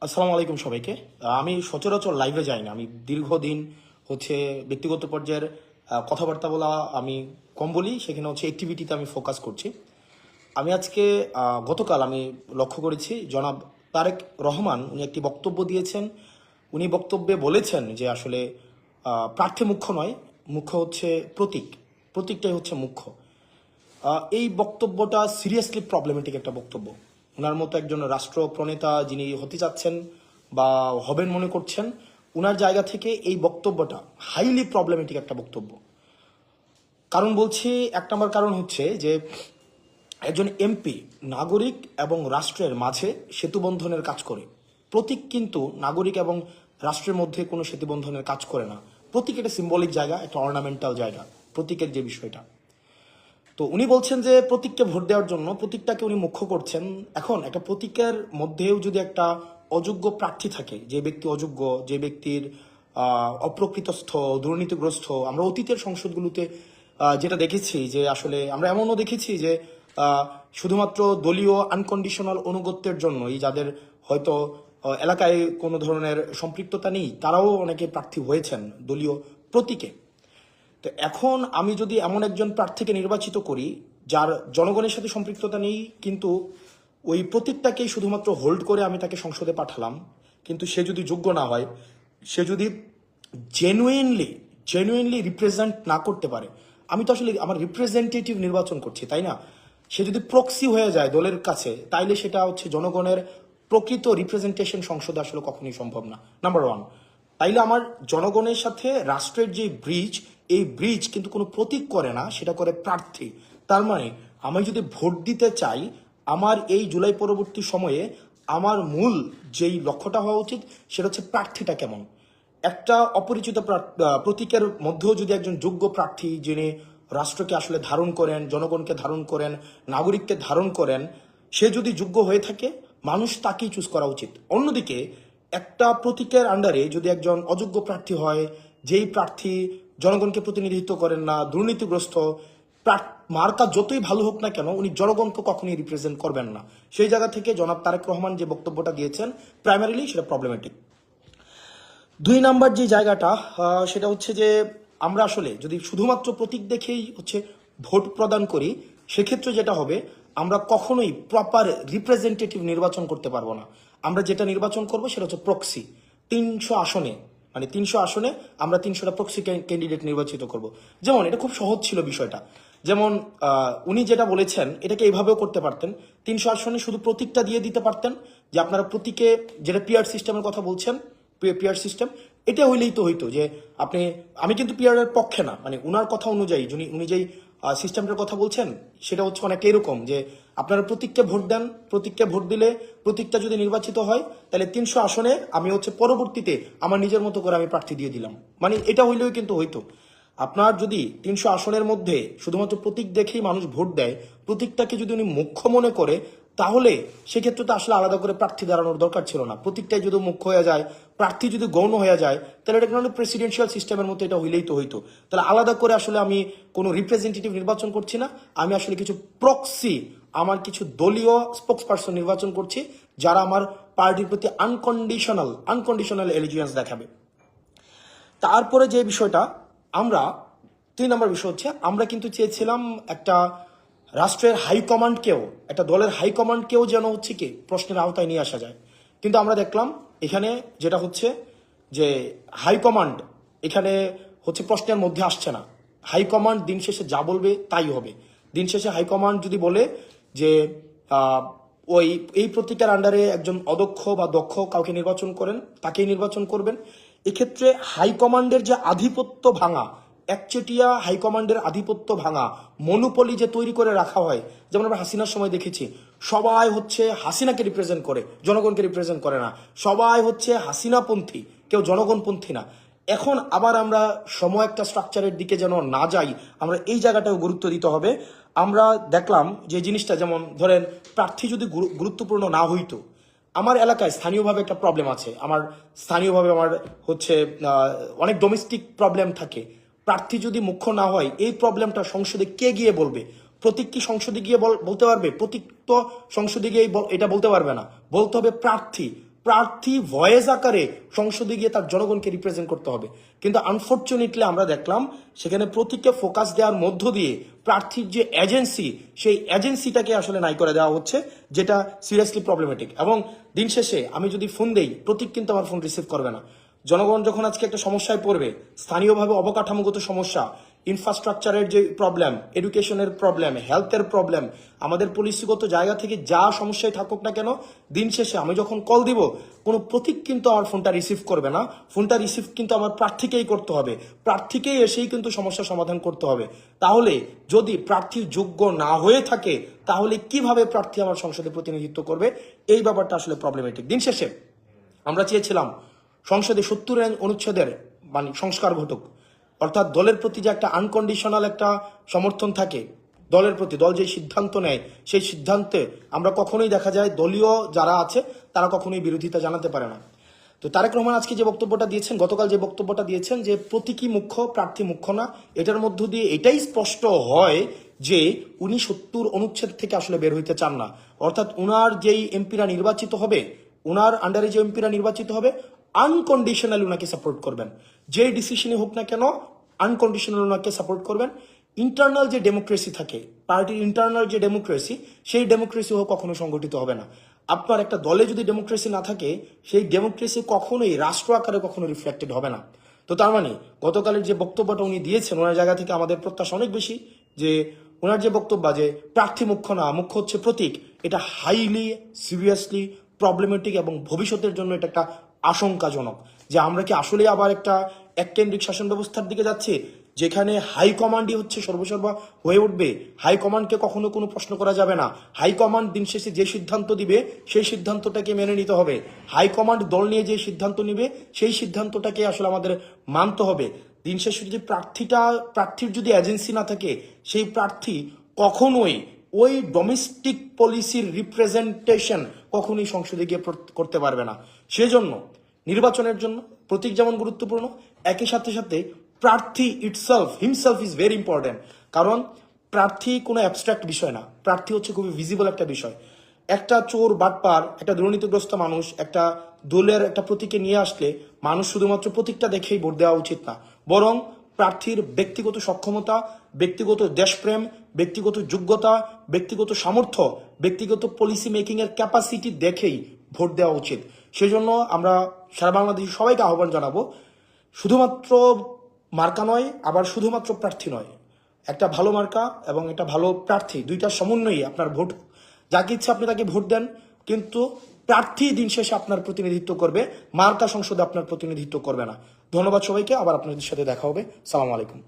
আসসালামু আলাইকুম সবাইকে। আমি সচরাচর লাইভে যাই না। আমি দীর্ঘদিন ব্যক্তিগত পর্যায়ের কথাবার্তা বলা আমি কম বলি, সেখানে অ্যাক্টিভিটিতে আমি ফোকাস করছি। আমি আজকে গতকাল আমি লক্ষ্য করেছি জনাব তারেক রহমান উনি একটি বক্তব্য দিয়েছেন। উনি বক্তব্যে বলেছেন যে আসলে প্রার্থী মুখ্য নয়, মুখ্য হচ্ছে প্রতীক, প্রতীকটাই হচ্ছে মুখ্য। এই বক্তব্যটা সিরিয়াসলি প্রবলেমেটিক একটা বক্তব্য। ওনার মতো একজন রাষ্ট্র প্রণেতা যিনি হতে চাচ্ছেন বা হবেন মনে করছেন, ওনার জায়গা থেকে এই বক্তব্যটা হাইলি প্রবলেমেটিক একটা বক্তব্য। কারণ বলছি, এক নম্বর কারণ হচ্ছে যে একজন এমপি নাগরিক এবং রাষ্ট্রের মাঝে সেতুবন্ধনের কাজ করে। প্রতীক কিন্তু নাগরিক এবং রাষ্ট্রের মধ্যে কোনো সেতুবন্ধনের কাজ করে না। প্রতীক একটা সিম্বলিক জায়গা, একটা অর্নামেন্টাল জায়গা, প্রতীকের যে বিষয়টা। তো উনি বলছেন যে প্রতীককে ভোট দেওয়ার জন্য প্রতীকটাকে উনি মুখ্য করছেন। এখন একটা প্রতীকের মধ্যেও যদি একটা অযোগ্য প্রার্থী থাকে, যে ব্যক্তি অযোগ্য, যে ব্যক্তির অপ্রকৃতস্থ, দুর্নীতিগ্রস্ত, আমরা অতীতের সংসদগুলোতে যেটা দেখেছি যে আসলে আমরা এমনও দেখেছি যে শুধুমাত্র দলীয় আনকন্ডিশনাল অনুগত্যের জন্যই যাদের হয়তো এলাকায় কোনো ধরনের সম্পৃক্ততা নেই, তারাও অনেকে প্রার্থী হয়েছেন দলীয় প্রতীকে। তো এখন আমি যদি এমন একজন প্রার্থীকে নির্বাচিত করি যার জনগণের সাথে সম্পৃক্ততা নেই, কিন্তু ওই প্রতীকটাকেই শুধুমাত্র হোল্ড করে আমি তাকে সংসদে পাঠালাম, কিন্তু সে যদি যোগ্য না হয়, সে যদি জেনুইনলি রিপ্রেজেন্ট না করতে পারে, আমি তো আসলে আমার রিপ্রেজেন্টেটিভ নির্বাচন করছি, তাই না? সে যদি প্রক্সি হয়ে যায় দলের কাছে, তাইলে সেটা জনগণের প্রকৃত রিপ্রেজেন্টেশন সংসদে আসলে কখনোই সম্ভব না, নাম্বার ওয়ান। তাইলে আমার জনগণের সাথে রাষ্ট্রের যে ব্রিজ, এই ব্রিজ কিন্তু কোনো প্রতীক করে না, সেটা করে প্রার্থী। তার মানে আমি যদি ভোট দিতে চাই, আমার এই জুলাই পরবর্তী সময়ে আমার মূল যেই লক্ষ্যটা হওয়া উচিত সেটা হচ্ছে প্রার্থীটা কেমন। একটা অপরিচিত প্রতীকের মধ্যেও যদি একজন যোগ্য প্রার্থী, যিনি রাষ্ট্রকে আসলে ধারণ করেন, জনগণকে ধারণ করেন, নাগরিককে ধারণ করেন, সে যদি যোগ্য হয়ে থাকে, মানুষ তাকেই চুজ করা উচিত। অন্যদিকে একটা প্রতীকের আন্ডারে যদি একজন অযোগ্য প্রার্থী হয়, যেই প্রার্থী জনগণকে প্রতিনিধিত্ব করেন না, দুর্নীতিগ্রস্ত, মার্কা যতই ভালো হোক না কেন, উনি জনগণকে কখনোই রিপ্রেজেন্ট করবেন না। সেই জায়গা থেকে জনাব তারেক রহমান যে বক্তব্যটা দিয়েছেন, প্রাইমারিলি সেটা প্রবলেমেটিক। দুই নাম্বার যে জায়গাটা, সেটা হচ্ছে যে আমরা আসলে যদি শুধুমাত্র প্রতীক দেখেই ভোট প্রদান করি, সেক্ষেত্রে যেটা হবে, আমরা কখনোই প্রপার রিপ্রেজেন্টেটিভ নির্বাচন করতে পারবো না। আমরা যেটা নির্বাচন করবো সেটা হচ্ছে প্রক্সি। 300 আসনে, মানে 300 আসনে আমরা 300টা প্রক্সি ক্যান্ডিডেট নির্বাচিত করব। যেমন এটা খুব সহজ ছিল বিষয়টা। যেমন উনি যেটা বলেছেন, এটাকে এইভাবেও করতে পারতেন। 300 আসনে শুধু প্রতীকটা দিয়ে দিতে পারতেন, যে আপনারা প্রতীকে, যেটা পিআর সিস্টেমের কথা বলছেন, পিআর সিস্টেম, এটা হইলেই তো হইতো যে আপনি, আমি কিন্তু পিআর এর পক্ষে না, মানে উনার কথা অনুযায়ী উনি যেই সিস্টেমটার কথা বলছেন, সেটা অনেকটা এরকম যে আপনারা প্রতীককে ভোট দেন, প্রতীককে ভোট দিলে প্রতীকটা যদি নির্বাচিত হয়, তাহলে 300 আসনে আমি পরবর্তীতে আমার নিজের মতো করে আমি প্রার্থী দিয়ে দিলাম। মানে এটা হইলেও কিন্তু হইতো। আপনার যদি 300 আসনের মধ্যে শুধুমাত্র প্রতীক দেখেই মানুষ ভোট দেয়, প্রতীকটাকে যদি উনি মুখ্য মনে করে, তাহলে সেক্ষেত্রে তো আসলে আলাদা করে প্রার্থী দাঁড়ানোর দরকার ছিল না। প্রতীকটাই যদি মুখ্য হয়ে যায়, প্রার্থী যদি গৌণ হয়ে যায়, তাহলে এটা কোনো প্রেসিডেন্সিয়াল সিস্টেমের মতো এটা হইলেই তো হইতো। তাহলে আলাদা করে আসলে আমি কোনো রিপ্রেজেন্টেটিভ নির্বাচন করছি না, আমি আসলে কিছু প্রক্সি, আমার কিছু দলীয় স্পোক্স পার্সন নির্বাচন করছি, যারা আমার পার্টির প্রতি আনকন্ডিশনাল এলিজিয়েন্স দেখাবে। তারপরে যে বিষয়টা, আমরা 3 নম্বর বিষয় হচ্ছে, আমরা কিন্তু চেয়েছিলাম একটা রাষ্ট্রের হাইকমান্ডকেও, একটা দলের হাইকমান্ডকেও যেন কি প্রশ্নের আওতায় নিয়ে আসা যায়। কিন্তু আমরা দেখলাম এখানে যেটা হচ্ছে যে হাইকমান্ড এখানে প্রশ্নের মধ্যে আসছে না। হাইকমান্ড দিন শেষে যা বলবে তাই হবে। দিন শেষে হাইকমান্ড যদি বলে যে এই প্রতীকের আন্ডারে একজন অদক্ষ বা দক্ষ কাউকে নির্বাচন করেন, তাকেই নির্বাচন করবেন। এক্ষেত্রে হাইকমান্ডের যে আধিপত্য ভাঙা, একচেটিয়া হাইকমান্ডের আধিপত্য ভাঙা, মনোপলি যে তৈরি করে রাখা হয়, যেমন আমরা হাসিনার সময় দেখেছি, সবাই হাসিনাকে রিপ্রেজেন্ট করে, জনগণকে রিপ্রেজেন্ট করে না। সবাই হাসিনাপন্থী, কেউ জনগণপন্থী না। এখন আবার আমরা একটা স্ট্রাকচারের দিকে যেন না যাই, আমরা এই জায়গাটাও গুরুত্ব দিতে হবে। আমরা দেখলাম যে জিনিসটা, যেমন ধরেন প্রার্থী যদি গুরুত্বপূর্ণ না হইতো, আমার এলাকায় স্থানীয়ভাবে একটা প্রবলেম আছে, আমার স্থানীয়ভাবে আমার অনেক ডোমেস্টিক প্রবলেম থাকে। প্রার্থী যদি মুখ্য না হয়, এই প্রবলেমটা সংসদে কে গিয়ে বলবে? প্রতীক কি সংসদে গিয়ে বলতে পারবে? প্রতীক তো সংসদে গিয়ে এটা বলতে পারবে না, বলতে হবে প্রার্থী। প্রার্থী ভয়েস আকারে সংসদে গিয়ে তার জনগণকে রিপ্রেজেন্ট করতে হবে। কিন্তু আনফর্চুনেটলি আমরা দেখলাম সেখানে প্রতীককে ফোকাস দেওয়ার মধ্য দিয়ে প্রার্থীর যে এজেন্সি, সেই এজেন্সিটাকে আসলে নাই করে দেওয়া হচ্ছে, যেটা সিরিয়াসলি প্রবলেমেটিক। এবং দিন শেষে আমি যদি ফোন দেই, প্রতীক কিন্তু আমার ফোন রিসিভ করবে না। জনগণ যখন আজকে একটা সমস্যায় পড়বে, স্থানীয়ভাবে অবকাঠামোগত সমস্যা, ইনফ্রাস্ট্রাকচারের যে প্রবলেম, এডুকেশনের প্রবলেম, হেলথের প্রবলেম, আমাদের পলিসিগত জায়গা থেকে যা সমস্যায় থাকুক না কেন, দিন শেষে আমি যখন কল দিব, কোনো প্রতীক কিন্তু আমার ফোনটা রিসিভ করবে না। ফোনটা রিসিভ কিন্তু আমার প্রার্থীকেই করতে হবে, প্রার্থীকেই এসেই কিন্তু সমস্যা সমাধান করতে হবে। তাহলে যদি প্রার্থী যোগ্য না হয়ে থাকে, তাহলে কিভাবে প্রার্থী আমার সংসদে প্রতিনিধিত্ব করবে? এই ব্যাপারটা আসলে প্রবলেমেটিক। দিন শেষে আমরা চেয়েছিলাম সংসদে 70 অনুচ্ছেদের সংস্কার ঘটুক, অর্থাৎ দলের প্রতি যে একটা আনকন্ডিশনাল একটা সমর্থন থাকে, দলের প্রতি দল যে সিদ্ধান্ত নেয়, সেই সিদ্ধান্তে আমরা কখনোই দেখা যায় দলীয় যারা আছে তারা কখনোই বিরোধিতা জানাতে পারে না। তো তারেক রহমান আজকে যে বক্তব্যটা দিয়েছেন, গতকাল যে বক্তব্যটা দিয়েছেন যে প্রতীকী মুখ্য, প্রার্থী মুখ্য না, এটার মধ্য দিয়ে এটাই স্পষ্ট হয় যে উনি 70 অনুচ্ছেদ থেকে আসলে বের হইতে চান না। অর্থাৎ উনার যেই এমপিরা নির্বাচিত হবে, উনার আন্ডারে যে এমপিরা নির্বাচিত হবে, আনকন্ডিশনালি ওনাকে সাপোর্ট করবেন। যে ডিসিশনই হোক না কেন, আনকন্ডিশনাল ওনাকে সাপোর্ট করবেন। ইন্টারনাল যে ডেমোক্রেসি থাকে, পার্টির ইন্টারনাল যে ডেমোক্রেসি, সেই ডেমোক্রেসিও কখনো সংগঠিত হবে না। আপনার একটা দলে যদি ডেমোক্রেসি না থাকে, সেই ডেমোক্রেসি কখনোই রাষ্ট্র আকারে কখনো রিফ্লেক্টেড হবে না। তো তার মানে গতকালের যে বক্তব্যটা উনি দিয়েছেন, ওনার জায়গা থেকে আমাদের প্রত্যাশা অনেক বেশি যে ওনার যে বক্তব্য যে প্রার্থী মুখ্য না, মুখ্য হচ্ছে প্রতীক, এটা হাইলি সিরিয়াসলি প্রবলেমেটিক এবং ভবিষ্যতের জন্য এটা একটা আশঙ্কাজনক। যে আমরা কি আসলে আবার একটা এককেন্দ্রিক শাসন ব্যবস্থার দিকে যাচ্ছি, যেখানে হাইকমান্ডই হচ্ছে সর্বসর্বা হয়ে উঠবে। হাইকমান্ডকে কখনো কোনো প্রশ্ন করা যাবে না। হাইকমান্ড দিন শেষে যে সিদ্ধান্ত দিবে, সেই সিদ্ধান্তটাকে মেনে নিতে হবে। হাইকমান্ড দল নিয়ে যে সিদ্ধান্ত নিবে, সেই সিদ্ধান্তটাকে আসলে আমাদের মানতে হবে। দিন শেষে যদি প্রার্থীর যদি এজেন্সি না থাকে, সেই প্রার্থী কখনোই ওই ডোমেস্টিক পলিসির রিপ্রেজেন্টেশন কখনোই সংসদে গিয়ে করতে পারবে না। সেজন্য নির্বাচনের জন্য প্রতীক যেমন গুরুত্বপূর্ণ, একই সাথে সাথে প্রার্থী হিমসেলফ ইজ ভেরি ইম্পর্টেন্ট। কারণ প্রার্থী কোনো অ্যাবস্ট্রাক্ট বিষয় না, প্রার্থী হচ্ছে খুবই ভিজিবল একটা বিষয়। একটা চোর বাটপার, একটা দুর্নীতিগ্রস্ত মানুষ একটা দলের একটা প্রতীকে নিয়ে আসলে মানুষ শুধুমাত্র প্রতীকটা দেখেই ভোট দেওয়া উচিত না, বরং প্রার্থীর ব্যক্তিগত সক্ষমতা, ব্যক্তিগত দেশপ্রেম, ব্যক্তিগত যোগ্যতা, ব্যক্তিগত সামর্থ্য, ব্যক্তিগত পলিসি মেকিং এর ক্যাপাসিটি দেখেই ভোট দেওয়া উচিত। সেজন্য আমরা সারা বাংলাদেশে সবাইকে আহ্বান জানাবো, শুধুমাত্র মার্কা নয়, আবার শুধুমাত্র প্রার্থী নয়, একটা ভালো মার্কা এবং একটা ভালো প্রার্থী, দুইটার সমন্বয়ে আপনার ভোট, যাকে ইচ্ছা আপনি তাকে ভোট দেন, কিন্তু প্রার্থী দিন শেষে আপনার প্রতিনিধিত্ব করবে, মার্কা সংসদে আপনার প্রতিনিধিত্ব করবে না। ধন্যবাদ সবাইকে, আবার আপনাদের সাথে দেখা হবে। সালাম আলাইকুম।